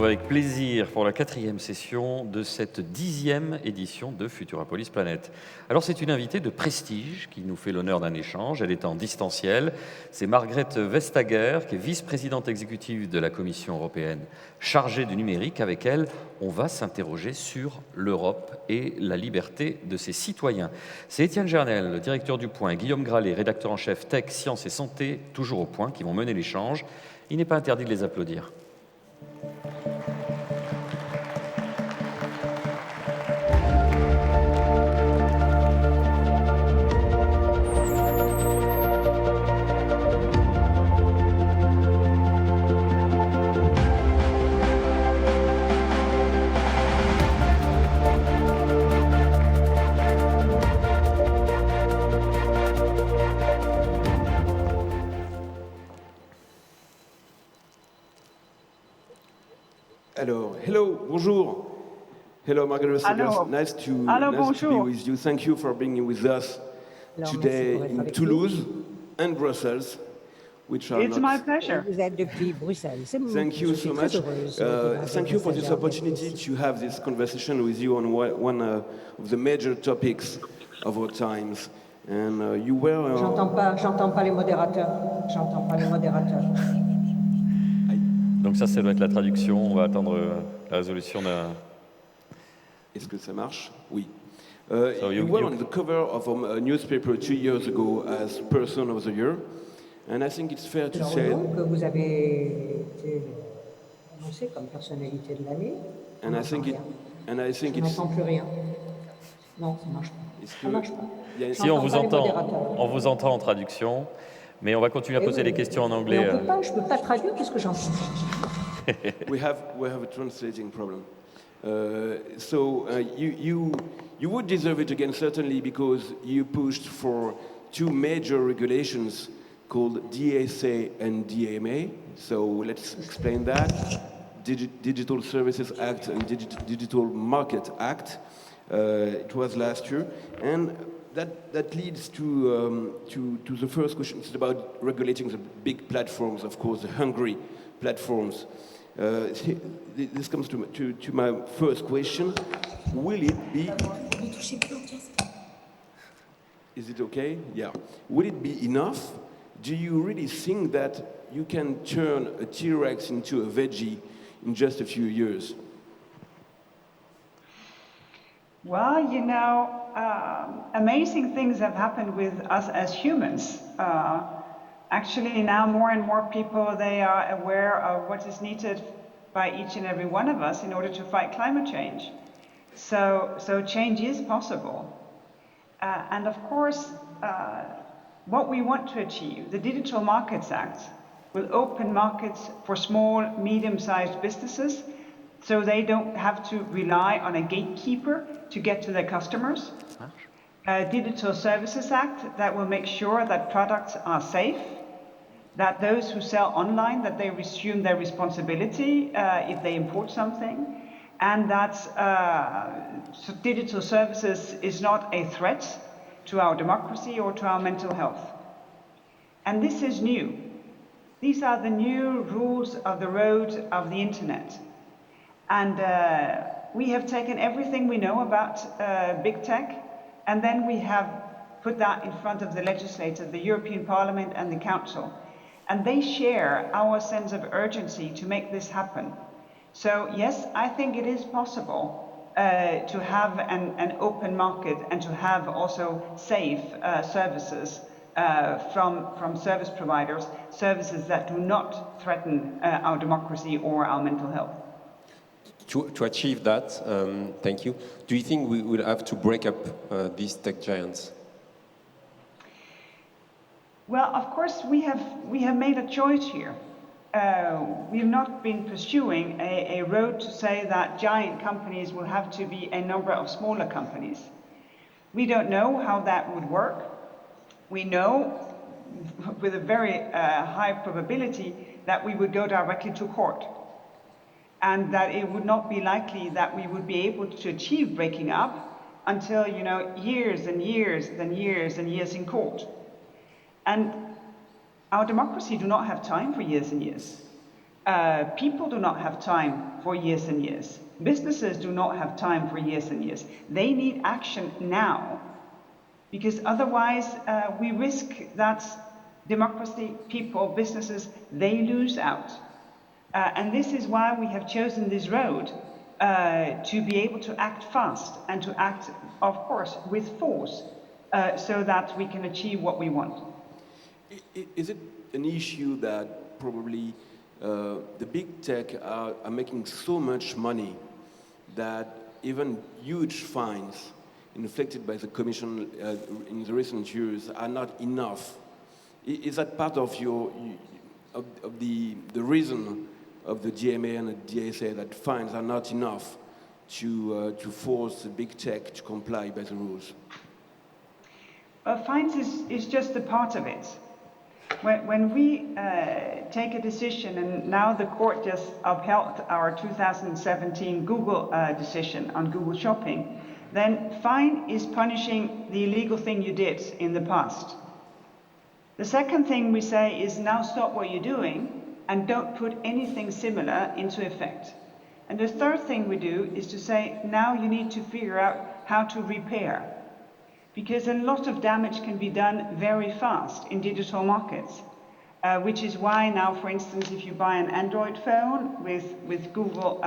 Avec plaisir pour la 4e session de cette 10e édition de Futurapolis Planète. Alors c'est une invitée de prestige qui nous fait l'honneur d'un échange. Elle est en distanciel. C'est Margrethe Vestager, qui est vice-présidente exécutive de la Commission européenne chargée du numérique. Avec elle, on va s'interroger sur l'Europe et la liberté de ses citoyens. C'est Étienne Gernel, le directeur du Point, et Guillaume Gralet, rédacteur en chef Tech, Sciences et Santé, toujours au Point, qui vont mener l'échange. Il n'est pas interdit de les applaudir. Alors, hello, bonjour. Hello, Margrethe Vestager. Nice to be with you. Thank you for being with us today in Toulouse and Brussels, which are It's my pleasure. Vous êtes depuis Bruxelles. Thank you so much. Thank you for this opportunity to have this conversation with you on one of the major topics of our times. And you were. J'entends pas les modérateurs. J'entends pas les modérateurs. Donc ça doit être la traduction. On va attendre la résolution d'un... Est-ce que ça marche? Oui. You were on the cover of a newspaper 2 years ago as Person of the Year, and I think it's fair to say que vous avez été annoncé comme personnalité de l'année. And I think Je n'entends plus rien. Non, ça marche pas. Ça marche pas. Si on vous entend en traduction. Mais on va continuer à poser des questions en anglais. Je ne peux pas traduire parce que j'entends. we have a translating problem. You would deserve it again, certainly, because you pushed for 2 major regulations called DSA and DMA. So let's explain that. Digital Services Act and Digital Market Act. It was last year. And that leads to the first question. It's about regulating the big platforms, of course, the hungry platforms. This comes to my first question. Will it be... Is it okay? Yeah. Will it be enough? Do you really think that you can turn a T-Rex into a veggie in just a few years? Well, you know, amazing things have happened with us as humans. Actually, now more and more people, they are aware of what is needed by each and every one of us in order to fight climate change. So change is possible. And of course, what we want to achieve, the Digital Markets Act, will open markets for small, medium-sized businesses so they don't have to rely on a gatekeeper to get to their customers. Digital Services Act that will make sure that products are safe, that those who sell online, that they resume their responsibility if they import something, and that digital services is not a threat to our democracy or to our mental health. And this is new. These are the new rules of the road of the internet. And we have taken everything we know about big tech, and then we have put that in front of the legislature, the European Parliament and the Council. And they share our sense of urgency to make this happen. So yes, I think it is possible to have an open market and to have also safe services from service providers, services that do not threaten our democracy or our mental health. To achieve that, thank you, do you think we will have to break up these tech giants? Well, of course, we have made a choice here. We have not been pursuing a road to say that giant companies will have to be a number of smaller companies. We don't know how that would work. We know with a very high probability that we would go directly to court, and that it would not be likely that we would be able to achieve breaking up until, you know, years and years and years and years in court. And our democracy do not have time for years and years. People do not have time for years and years. Businesses do not have time for years and years. They need action now, because otherwise we risk that democracy, people, businesses, they lose out. And this is why we have chosen this road, to be able to act fast and to act, of course, with force, so that we can achieve what we want. Is it an issue that probably the big tech are making so much money that even huge fines inflicted by the Commission in the recent years are not enough? Is that part of the reason of the DMA and the DSA, that fines are not enough to force the big tech to comply by the rules? Fines is just a part of it. When we take a decision, and now the court just upheld our 2017 Google decision on Google Shopping, then fine is punishing the illegal thing you did in the past. The second thing we say is now stop what you're doing and don't put anything similar into effect. And the third thing we do is to say now you need to figure out how to repair, because a lot of damage can be done very fast in digital markets, which is why now, for instance, if you buy an Android phone with Google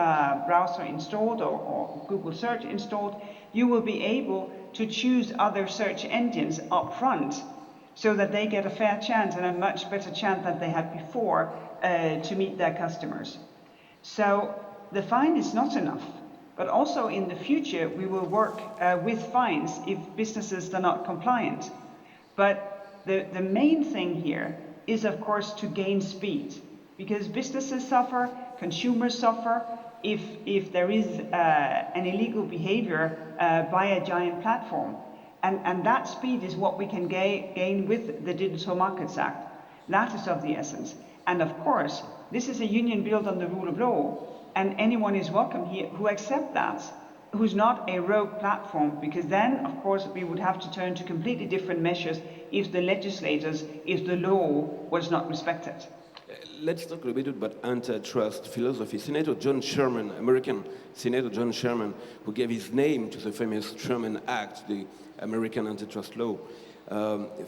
browser installed or Google search installed, you will be able to choose other search engines up front, so that they get a fair chance and a much better chance than they had before to meet their customers. So the fine is not enough. But also in the future, we will work with fines if businesses are not compliant. But the main thing here is, of course, to gain speed, because businesses suffer, consumers suffer if there is an illegal behavior by a giant platform. And that speed is what we can gain with the Digital Markets Act. That is of the essence. And of course, this is a union built on the rule of law. And anyone is welcome here who accept that, who's not a rogue platform, because then, of course, we would have to turn to completely different measures if the legislators, if the law was not respected. Let's talk a little bit about antitrust philosophy. Senator John Sherman, American Senator John Sherman, who gave his name to the famous Sherman Act, the American antitrust law,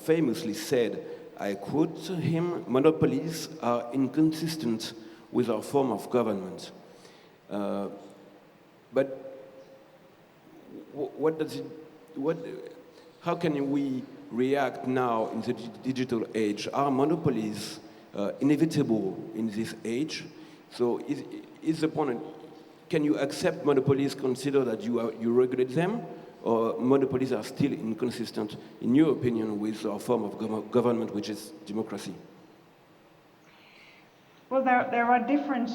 famously said, I quote him, "Monopolies are inconsistent with our form of government." But how can we react now in the digital age? Are monopolies inevitable in this age? So is the point, can you accept monopolies, consider that you regulate them, or monopolies are still inconsistent, in your opinion, with our form of government, which is democracy? Well, there are different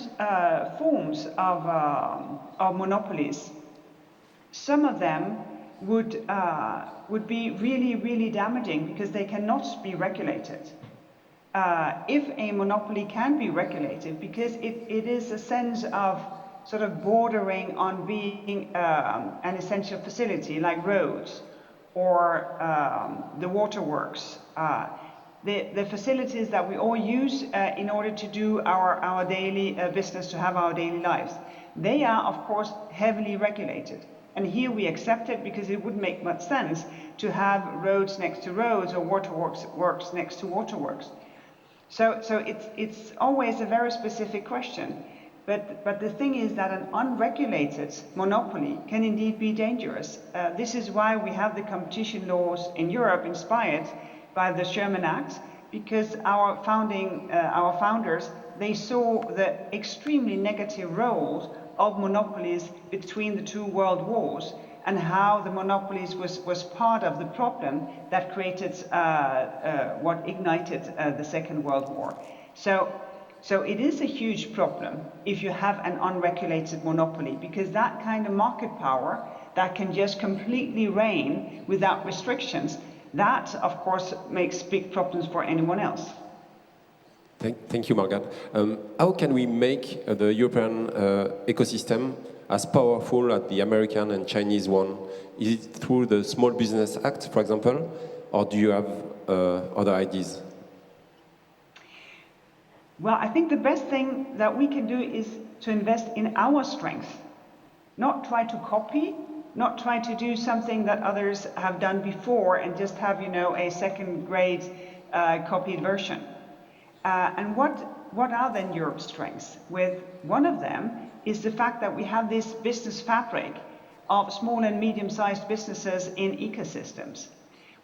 forms of monopolies. Some of them would be really, really damaging because they cannot be regulated. If a monopoly can be regulated, because it is a sense of sort of bordering on being an essential facility like roads or the waterworks, the facilities that we all use in order to do our daily business, to have our daily lives. They are, of course, heavily regulated. And here we accept it because it wouldn't make much sense to have roads next to roads or waterworks next to waterworks. So it's always a very specific question. But the thing is that an unregulated monopoly can indeed be dangerous. This is why we have the competition laws in Europe inspired by the Sherman Act, because our founders, they saw the extremely negative roles of monopolies between the two world wars, and how the monopolies was part of the problem that created what ignited the Second World War. So it is a huge problem if you have an unregulated monopoly, because that kind of market power that can just completely reign without restrictions, that, of course, makes big problems for anyone else. Thank you, Margaret. How can we make the European ecosystem as powerful as the American and Chinese one? Is it through the Small Business Act, for example, or do you have other ideas? Well, I think the best thing that we can do is to invest in our strengths, not try to copy, not try to do something that others have done before and just have, a second-grade copied version. And what are then Europe's strengths? One of them is the fact that we have this business fabric of small and medium-sized businesses in ecosystems.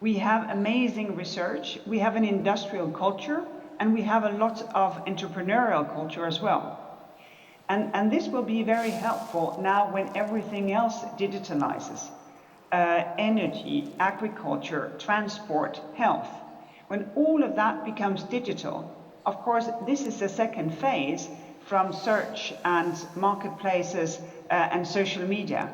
We have amazing research, we have an industrial culture, and we have a lot of entrepreneurial culture as well. And this will be very helpful now when everything else digitalizes. Energy, agriculture, transport, health. When all of that becomes digital, of course, this is the second phase from search and marketplaces and social media.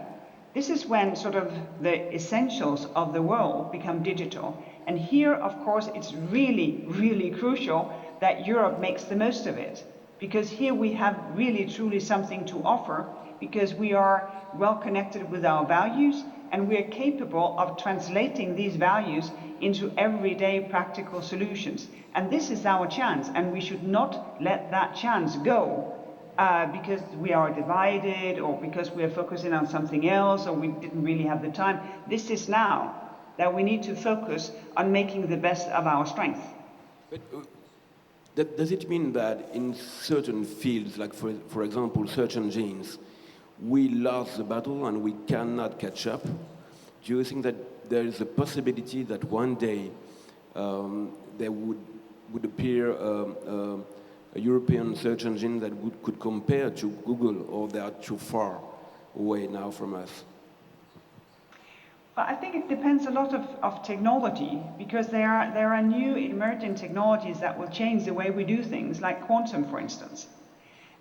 This is when sort of the essentials of the world become digital. And here, of course, it's really, really crucial that Europe makes the most of it. Because here we have really, truly something to offer, because we are well connected with our values, and we are capable of translating these values into everyday practical solutions. And this is our chance, and we should not let that chance go because we are divided, or because we are focusing on something else, or we didn't really have the time. This is now that we need to focus on making the best of our strength. But does it mean that in certain fields, like for example search engines, we lost the battle and we cannot catch up? Do you think that there is a possibility that one day there would appear a European search engine that could compare to Google, or they are too far away now from us? Well, I think it depends a lot of technology, because there are new emerging technologies that will change the way we do things, like quantum, for instance.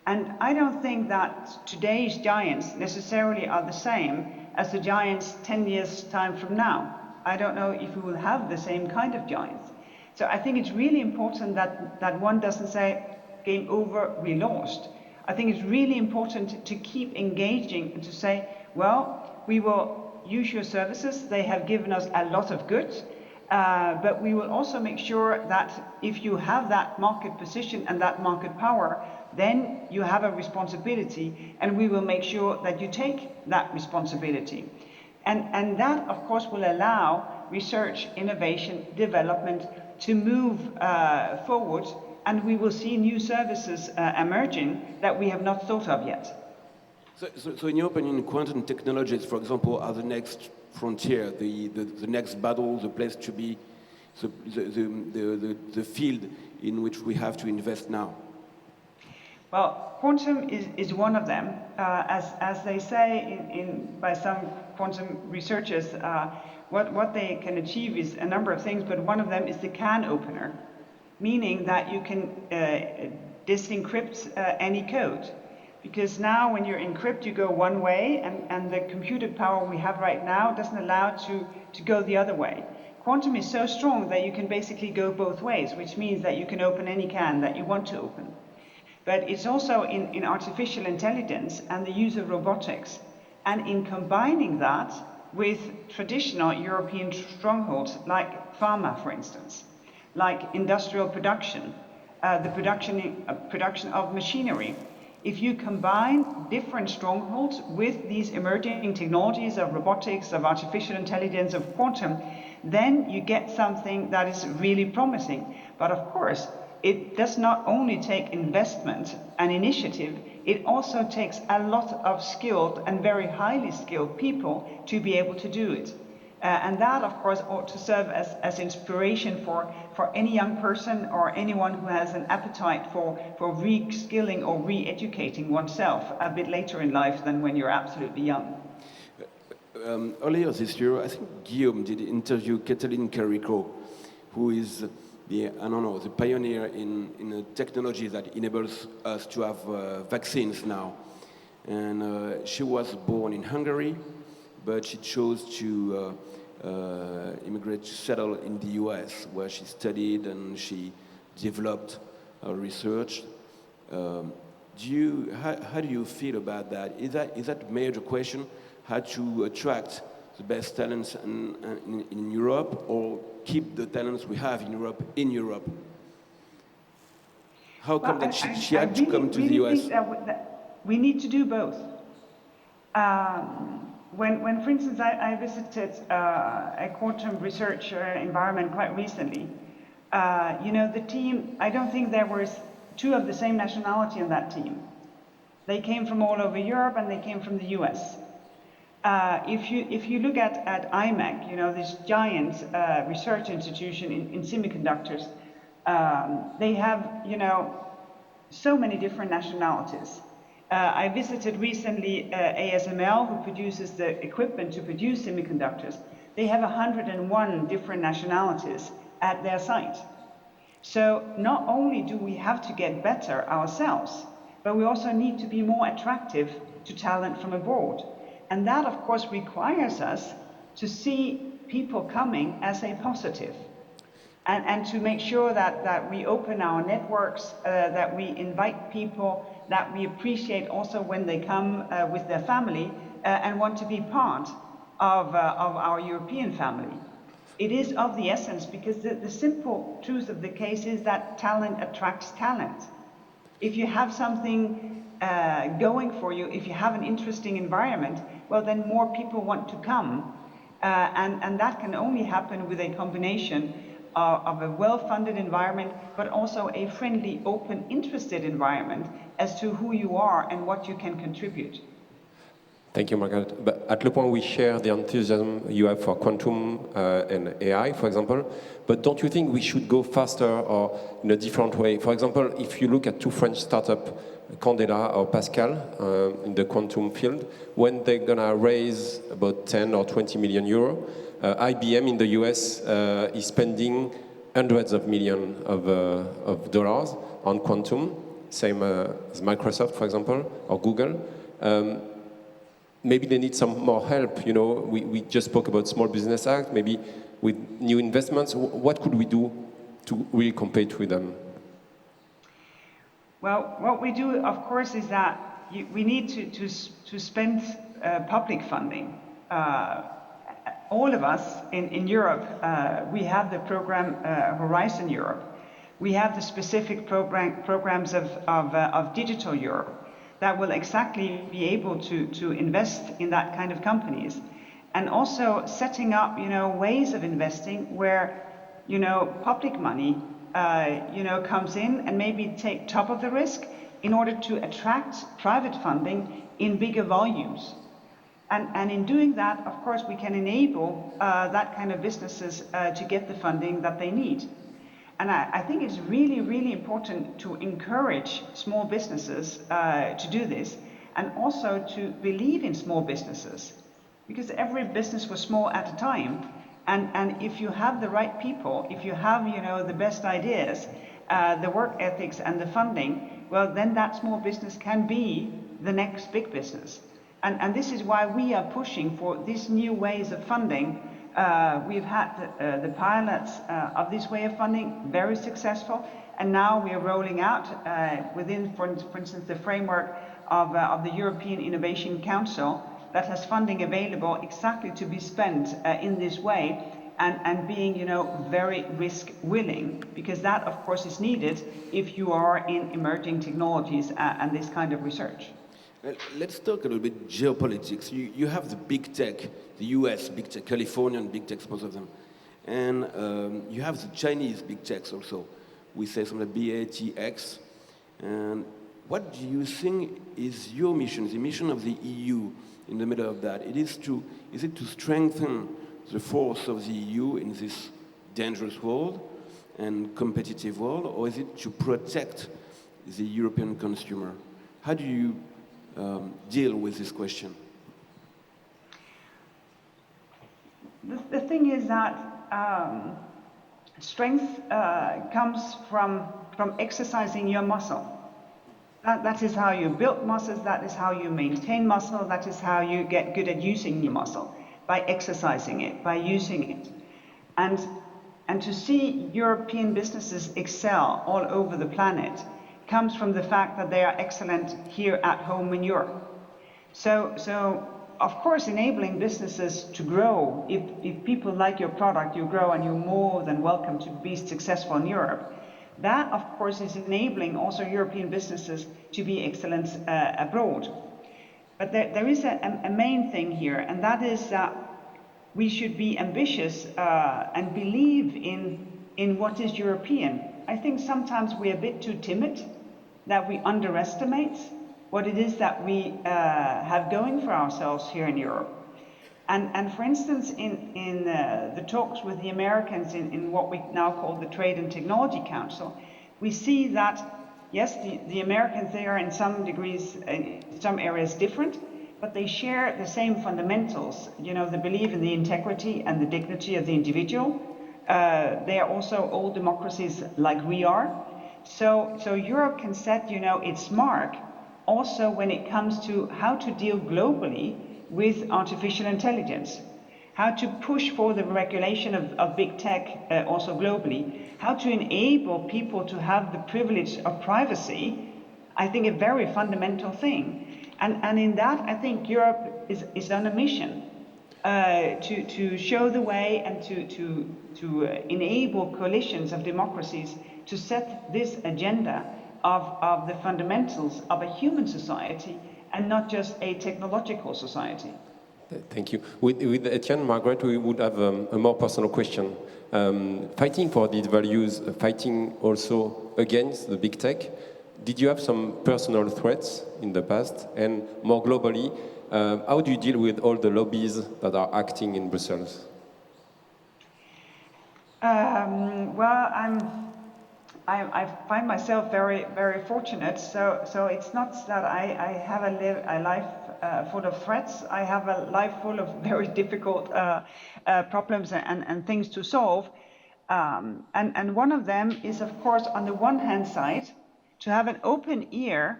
And I don't think that today's giants necessarily are the same as the giants 10 years' time from now. I don't know if we will have the same kind of giants. So I think it's really important that one doesn't say, game over, we lost. I think it's really important to keep engaging and to say, well, we will use your services. They have given us a lot of good, but we will also make sure that if you have that market position and that market power, then you have a responsibility, and we will make sure that you take that responsibility. And that, of course, will allow research, innovation, development to move forward, and we will see new services emerging that we have not thought of yet. So in your opinion, quantum technologies, for example, are the next frontier, the next battle, the place to be, the field in which we have to invest now? Well, quantum is one of them. As they say by some quantum researchers, what they can achieve is a number of things, but one of them is the can opener, meaning that you can disencrypt any code. Because now when you're encrypted, you go one way, and the computed power we have right now doesn't allow to go the other way. Quantum is so strong that you can basically go both ways, which means that you can open any can that you want to open. But it's also in artificial intelligence and the use of robotics, and in combining that with traditional European strongholds like pharma, for instance, like industrial production, the production of machinery. If you combine different strongholds with these emerging technologies of robotics, of artificial intelligence, of quantum, then you get something that is really promising. But of course, it does not only take investment and initiative, it also takes a lot of skilled and very highly skilled people to be able to do it. And that, of course, ought to serve as inspiration for any young person or anyone who has an appetite for re-skilling or re-educating oneself a bit later in life than when you're absolutely young. Earlier this year, I think Guillaume did interview Kathleen Carrico, who is the pioneer in a technology that enables us to have vaccines now. And she was born in Hungary, but she chose to immigrate, settle in the US, where she studied and she developed her research. How do you feel about that? Is that a major question? How to attract the best talents in Europe, or keep the talents we have in Europe? How come that she had to come to the US? Think that we need to do both. When, for instance, I visited a quantum research environment quite recently, the team, I don't think there was two of the same nationality on that team. They came from all over Europe and they came from the US. If you look at IMEC, this giant research institution in semiconductors, they have, so many different nationalities. I visited recently ASML, who produces the equipment to produce semiconductors. They have 101 different nationalities at their site. So not only do we have to get better ourselves, but we also need to be more attractive to talent from abroad. And that, of course, requires us to see people coming as a positive. And to make sure that we open our networks, that we invite people, that we appreciate also when they come with their family and want to be part of our European family. It is of the essence, because the simple truth of the case is that talent attracts talent. If you have something going for you, if you have an interesting environment, well, then more people want to come. And that can only happen with a combination of a well-funded environment, but also a friendly, open, interested environment as to who you are and what you can contribute. Thank you, Margrethe. But at Le Point, we share the enthusiasm you have for quantum and AI, for example. But don't you think we should go faster or in a different way? For example, if you look at two French startups, Candela or Pascal, in the quantum field, when they're going to raise about 10 or 20 million euro, IBM in the US is spending hundreds of millions of dollars on quantum, same as Microsoft, for example, or Google. Maybe they need some more help. We just spoke about Small Business Act, maybe with new investments. What could we do to really compete with them? Well, what we do, of course, is that we need to spend public funding. All of us in Europe, we have the program Horizon Europe. We have the specific programs of Digital Europe that will exactly be able to invest in that kind of companies. And also setting up, ways of investing where, public money, comes in and maybe take top of the risk in order to attract private funding in bigger volumes. And in doing that, of course, we can enable that kind of businesses to get the funding that they need. And I think it's really, really important to encourage small businesses to do this, and also to believe in small businesses, because every business was small at a time. And if you have the right people, if you have, the best ideas, the work ethics and the funding, well, then that small business can be the next big business. And this is why we are pushing for these new ways of funding. We've had the pilots of this way of funding very successful, and now we are rolling out within, for instance, the framework of the European Innovation Council that has funding available exactly to be spent in this way, and being, very risk willing, because that, of course, is needed if you are in emerging technologies and this kind of research. Let's talk a little bit geopolitics. You have the big tech, the US big tech, Californian big techs, most of them. And you have the Chinese big techs also. We say some of the BATX. And what do you think is your mission, the mission of the EU in the middle of that? Is it to strengthen the force of the EU in this dangerous world and competitive world, or is it to protect the European consumer? How do you deal with this question? The thing is that strength comes from exercising your muscle. That is how you build muscles, that is how you maintain muscle, that is how you get good at using your muscle. by exercising it, by using it. And to see European businesses excel all over the planet comes from the fact that they are excellent here at home in Europe. So of course, enabling businesses to grow, if people like your product, you grow and you're more than welcome to be successful in Europe. That, of course, is enabling also European businesses to be excellent abroad. But there is a main thing here, and that is that we should be ambitious and believe in what is European. I think sometimes we're a bit too timid, that we underestimate what it is that we have going for ourselves here in Europe. And for instance, in the talks with the Americans in what we now call the Trade and Technology Council, we see that, yes, the Americans, they are in some degrees, in some areas different, but they share the same fundamentals, the belief in the integrity and the dignity of the individual. They are also old democracies like we are. So Europe can set, its mark also when it comes to how to deal globally with artificial intelligence, how to push for the regulation of big tech also globally, how to enable people to have the privilege of privacy, I think a very fundamental thing. And in that, I think Europe is on a mission to show the way and to enable coalitions of democracies to set this agenda of the fundamentals of a human society and not just a technological society. Thank you. With Etienne, Margaret, we would have a more personal question. Fighting for these values, fighting also against the big tech, did you have some personal threats in the past? And more globally, how do you deal with all the lobbies that are acting in Brussels? Well, I find myself very, very fortunate. So it's not that I have a life full of threats. I have a life full of very difficult problems and things to solve. And one of them is, of course, on the one hand side, to have an open ear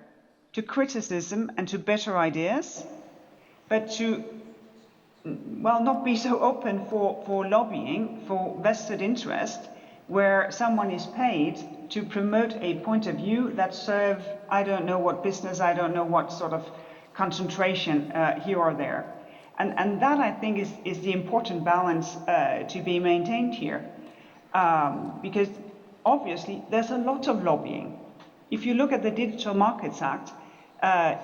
to criticism and to better ideas, but to, not be so open for lobbying, for vested interest, where someone is paid to promote a point of view that serve, I don't know what business, I don't know what sort of concentration here or there. And that, I think, is the important balance to be maintained here. Because obviously there's a lot of lobbying. If you look at the Digital Markets Act,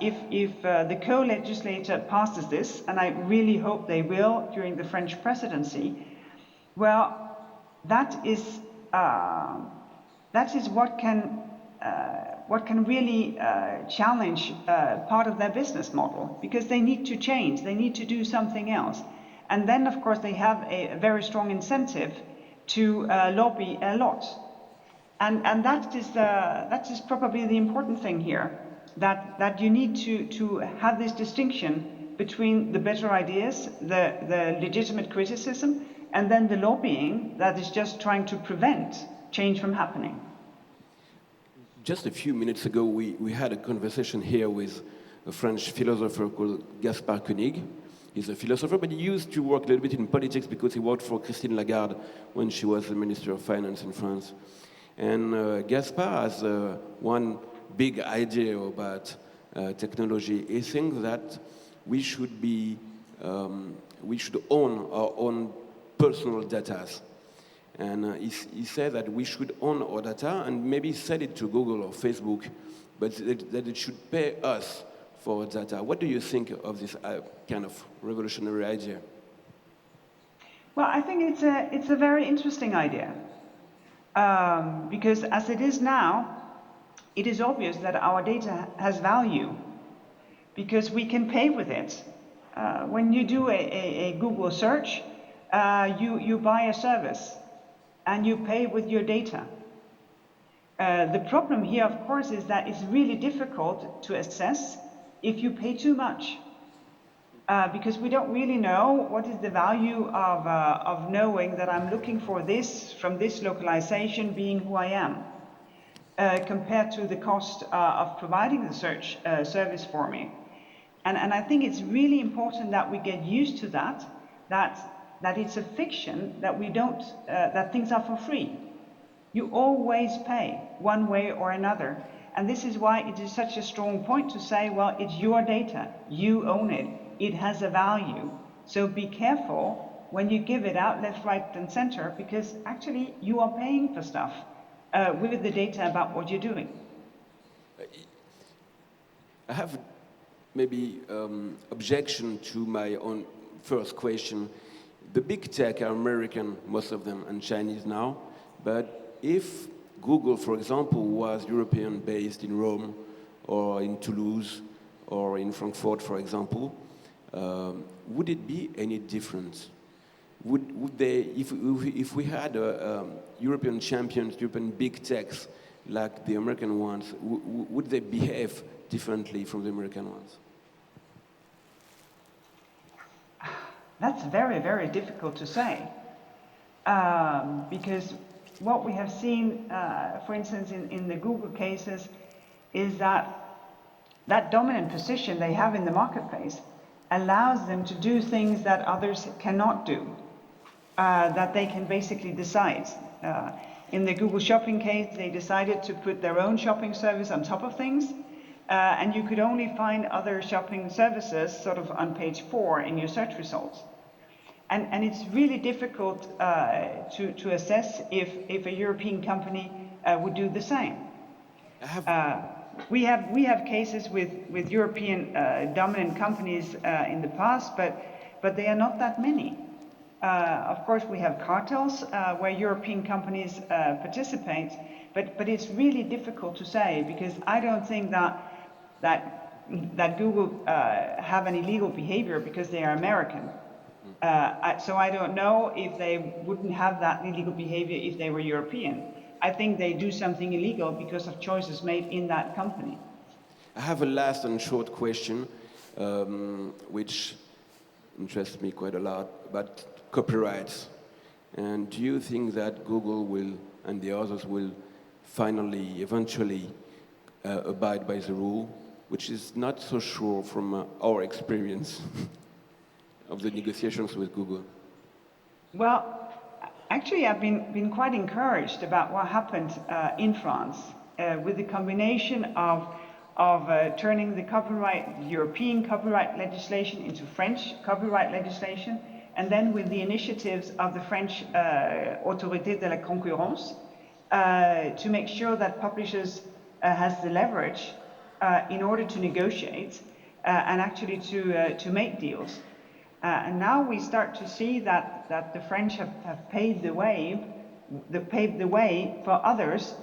if the co-legislator passes this, and I really hope they will during the French presidency, well, that is what can really challenge part of their business model, because they need to change, they need to do something else. And then, of course, they have a very strong incentive to lobby a lot. And that is probably the important thing here, that you need to have this distinction between the better ideas, the legitimate criticism, and then the lobbying that is just trying to prevent change from happening. Just a few minutes ago, we had a conversation here with a French philosopher called Gaspard Koenig. He's a philosopher, but he used to work a little bit in politics because he worked for Christine Lagarde when she was the Minister of Finance in France. And Gaspard has one big idea about technology. He thinks that we should own our own personal data. And he said that we should own our data and maybe sell it to Google or Facebook, but that it should pay us for data. What do you think of this kind of revolutionary idea? Well, I think it's a very interesting idea. Because as it is now, it is obvious that our data has value because we can pay with it. When you do a Google search, you buy a service and you pay with your data. The problem here, of course, is that it's really difficult to assess if you pay too much. Because we don't really know what is the value of knowing that I'm looking for this from this localization being who I am, compared to the cost of providing the search service for me. And I think it's really important that we get used to that, that it's a fiction that we don't, that things are for free. You always pay one way or another. And this is why it is such a strong point to say, well, it's your data, you own it, it has a value. So be careful when you give it out left, right, and center, because actually you are paying for stuff with the data about what you're doing. I have maybe objection to my own first question. The big tech are American, most of them, and Chinese now. But if Google, for example, was European based in Rome or in Toulouse or in Frankfurt, for example, would it be any different? Would they, if we had European champions, European big techs like the American ones, would they behave differently from the American ones? That's very, very difficult to say. Because what we have seen, for instance, in the Google cases, is that dominant position they have in the marketplace allows them to do things that others cannot do, that they can basically decide. In the Google Shopping case, they decided to put their own shopping service on top of things, and you could only find other shopping services sort of on page 4 in your search results. And it's really difficult to assess if a European company would do the same. We have cases with European dominant companies in the past, but they are not that many. Of course, we have cartels where European companies participate, but it's really difficult to say, because I don't think that Google have any illegal behavior because they are American. So I don't know if they wouldn't have that illegal behavior if they were European. I think they do something illegal because of choices made in that company. I have a last and short question, which interests me quite a lot, about copyrights. And do you think that Google will, and the others will finally, eventually, abide by the rule, which is not so sure from our experience of the negotiations with Google? Well, actually, I've been quite encouraged about what happened in France with the combination of turning the European copyright legislation into French copyright legislation, and then with the initiatives of the French Autorité de la Concurrence to make sure that publishers has the leverage in order to negotiate and actually to make deals. And now we start to see that the French have paved the way for others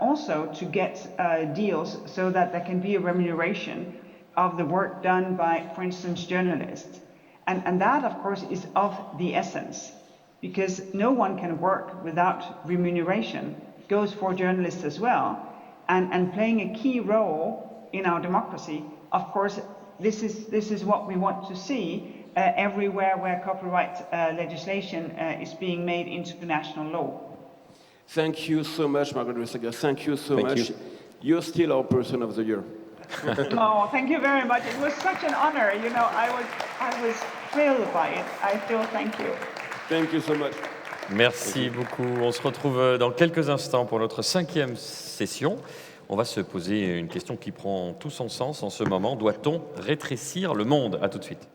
also to get deals, so that there can be a remuneration of the work done by, for instance, journalists. And that, of course, is of the essence, because no one can work without remuneration. It goes for journalists as well. And playing a key role in our democracy, of course, this is what we want to see everywhere where copyright legislation is being made into national law. Thank you so much, Margrethe Vestager. Thank you so much. You. You're still our person of the year. Oh, thank you very much. It was such an honor. You know, I was thrilled by it. I still thank you. Thank you so much. Merci beaucoup. On se retrouve dans quelques instants pour notre 5e session. On va se poser une question qui prend tout son sens en ce moment. Doit-on rétrécir le monde? À tout de suite.